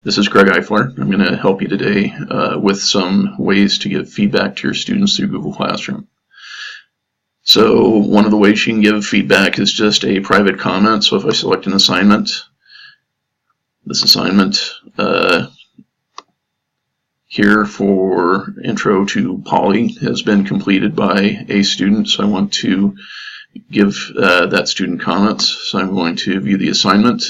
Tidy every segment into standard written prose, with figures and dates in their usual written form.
This is Greg Eifler. I'm going to help you today with some ways to give feedback to your students through Google Classroom. So one of the ways you can give feedback is just a private comment. So if I select an assignment, this assignment here for Intro to Poly has been completed by a student. So I want to give that student comments. So I'm going to view the assignment.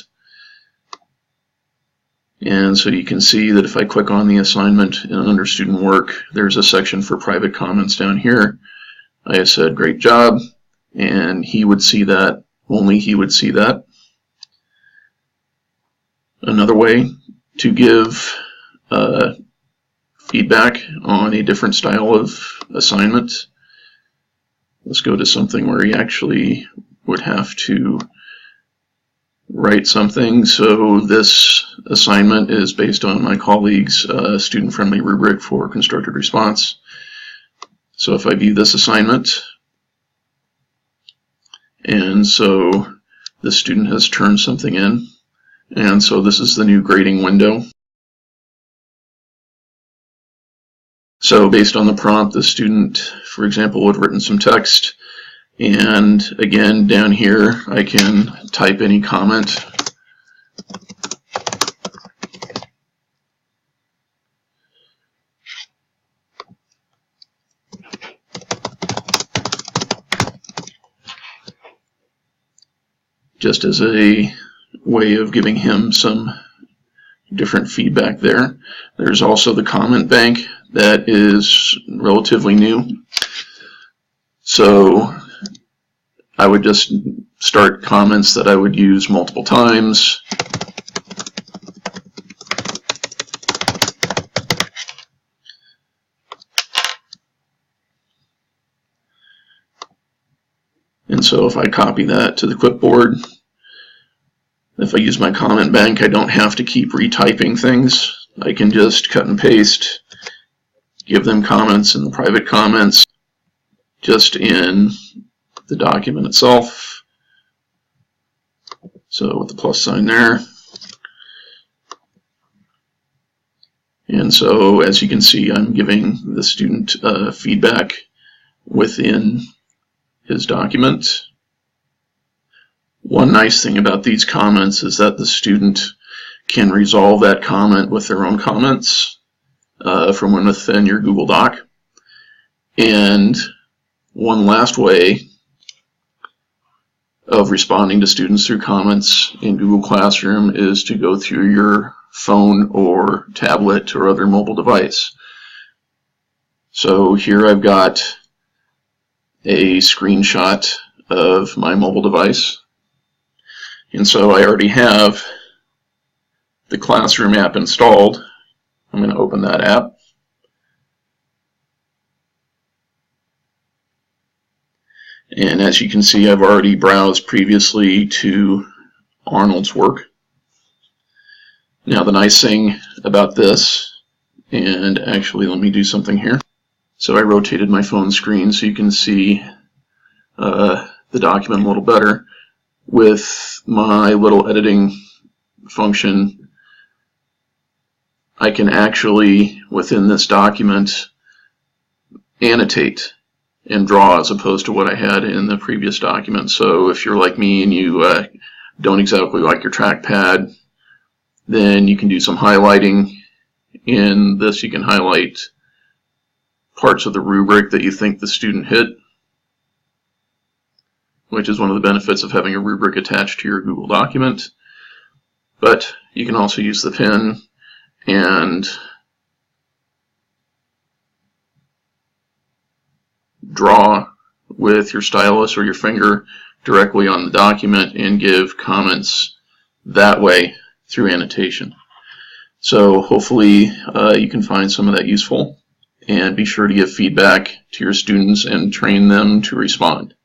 And so you can see that if I click on the assignment and under student work, there's a section for private comments down here. I have said, great job, and he would see that, only he would see that. Another way to give feedback on a different style of assignment. Let's go to something where he actually would have to write something. So this assignment is based on my colleague's student-friendly rubric for constructed response. So if I view this assignment, and so the student has turned something in, and so this is the new grading window. So based on the prompt, the student, for example, would have written some text. And again, down here, I can type any comment. Just as a way of giving him some different feedback there. There's also the comment bank that is relatively new. So I would just start comments that I would use multiple times. And so if I copy that to the clipboard, if I use my comment bank, I don't have to keep retyping things. I can just cut and paste, give them comments in the private comments, just in the document itself. So with the plus sign there. And so as you can see, I'm giving the student feedback within his document. One nice thing about these comments is that the student can resolve that comment with their own comments from within your Google Doc. And one last way of responding to students through comments in Google Classroom is to go through your phone or tablet or other mobile device. So here I've got a screenshot of my mobile device. And so I already have the Classroom app installed. I'm going to open that app. And as you can see, I've already browsed previously to Arnold's work. Now the nice thing about this, and actually let me do something here. So I rotated my phone screen so you can see the document a little better. With my little editing function, I can actually, within this document, annotate and draw as opposed to what I had in the previous document. So if you're like me and you don't exactly like your trackpad, then you can do some highlighting. In this, you can highlight parts of the rubric that you think the student hit, which is one of the benefits of having a rubric attached to your Google document. But you can also use the pen and draw with your stylus or your finger directly on the document and give comments that way through annotation. So hopefully you can find some of that useful, and be sure to give feedback to your students and train them to respond.